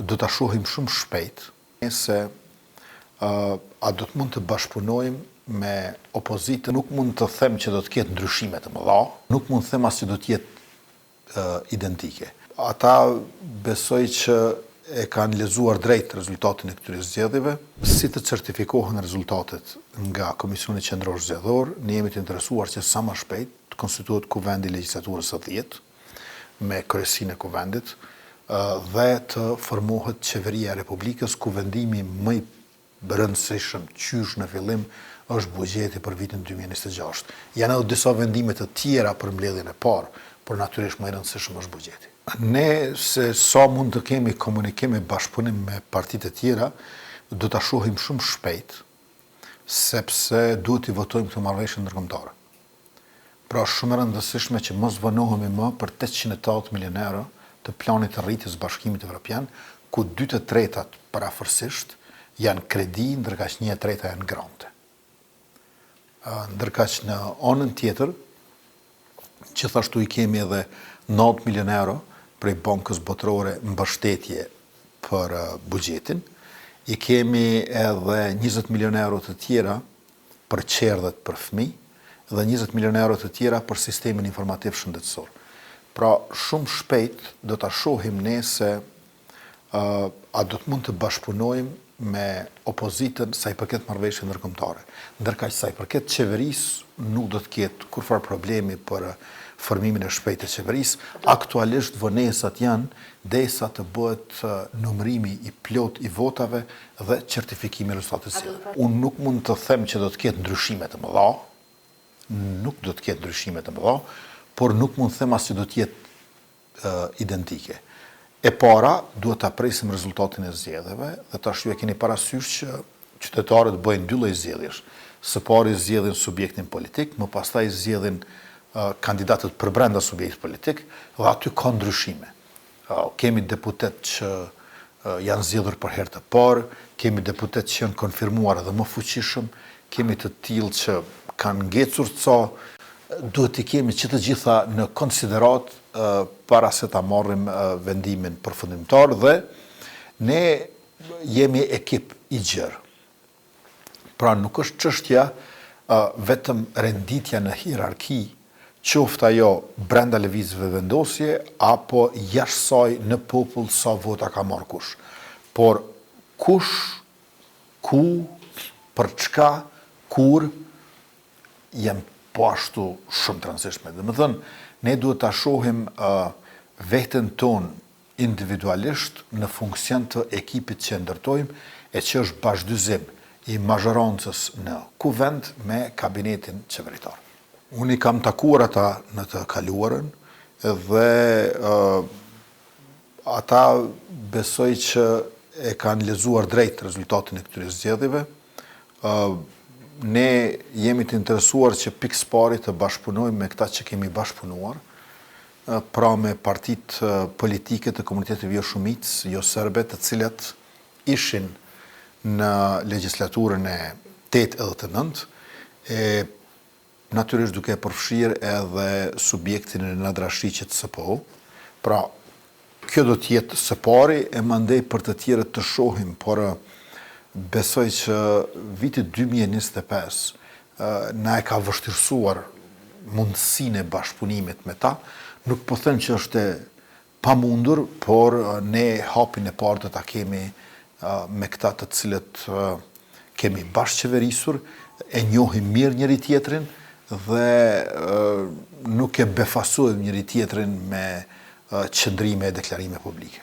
do ta shohim shumë shpejt se a do të mund të bashkëpunojmë me opozitën. Nuk mund të them që do të ketë ndryshime të mëdha, nuk mund të them as që do të jetë identike. Ata besoj që e kanë lezuar drejt rezultatin e këtyre zgjedhjeve. Si të certifikohen rezultatet nga Komisioni Qendror Zgjedhor, ne jemi të interesuar që sa më shpejt të konstituohet kuvendi i legjislaturës së 10 me kryesinë e kuvendit dhe të formohet qeveria e Republikës. Kuvendimi më i rëndësishëm qysh në fillim është buxheti për vitin 2026. Janë edhe disa vendime të tjera për mbledhjen e parë, por natyrisht më i rëndësishëm është buxheti. Ne se sa mund të kemi komunikim e bashkëpunim me partitë e tjera, do ta shohim shumë shpejt, sepse duhet të votojmë këtë marrëveshje ndërkombëtare. Pra shumë e rëndësishme që mos vonohemi më për 880 milion euro të planit të rritjes bashkimit evropian, ku 2/3 parafërsisht janë kredi, ndërkaq 1/3 janë grante. Ndërkaq në anën tjetër, gjithashtu i kemi edhe 9 milion euro prej Bankës Botërore mbështetje për buxhetin. I kemi edhe 20 milion euro të tjera për qerdhet për fëmijë dhe 20 milion euro të tjera për sistemin informativ shëndetësor. Pra shumë shpejt do ta shohim ne se a do të mund të bashkëpunojmë me opozitën sa i përket marrëveshjeve ndërkombëtare. Ndërkaq sa i përket qeverisë nuk do të ketë kurrë problemi për formimin e shpejtë të qeverisë. Aktualisht vonesat janë derisa të bëhet numërimi i plot i votave dhe certifikimi i rezultateve. Unë nuk mund të them që do të ketë ndryshime të mëdha, por nuk mund të them as që do të jetë identike. E para, duhet ta presim rezultatin e zgjedhjeve dhe tash ju e keni parasysh që qytetarët bëjnë dy lloj zgjedhjesh. Së pari zgjedhin subjektin politik, më pastaj zgjedhin kandidatët për brenda subjektit politik dhe aty ka ndryshime. Kemi deputet që janë zgjedhur për herë të parë, kemi deputet që janë konfirmuar edhe më fuqishëm, kemi të tillë që kanë ngecur ca, duhet të kemi që të gjitha në konsiderat para se ta marrim vendimin përfundimtar dhe ne jemi ekip i gjerë. Pra nuk është çështja vetëm renditja në hierarki, qoftë ajo brenda lëvizjeve vendosje apo jashtë saj në popull sa vota ka marrë kush. Por kush, ku, për çka, kur janë po ashtu shumë të rëndësishme. Domethënë, ne duhet ta shohim veten tonë individualisht në funksion të ekipit që ndërtojmë e që është bashkëdyzim i mazhorancës në kuvend me kabinetin qeveritar. Unë i kam takuar ata në të kaluarën dhe ata besoj që e kanë lezuar drejt rezultatin e këtyre zgjedhjeve. Ne jemi të interesuar që pikë pari të bashkëpunojmë me këta që kemi bashkëpunuar, pra me partitë politike të komunitetit jo shumicë, jo serbe, të cilat ishin në legjislaturën e 8 edhe të 9, natyrisht duke përfshirë edhe subjektin e nadrashqit SPO. Pra, kjo do të jetë së pari e mandej për të tjerët të shohim, por besoj që viti 2025 na e ka vështirësuar mundësinë e bashkëpunimit me ta. Nuk po them që është e pamundur, por ne hapin e parë do ta kemi me këta të cilët kemi bashkëqeverisur, e njohim mirë njëri tjetrin dhe nuk e befasojmë njëri tjetrin me qëndrime e deklarime publike.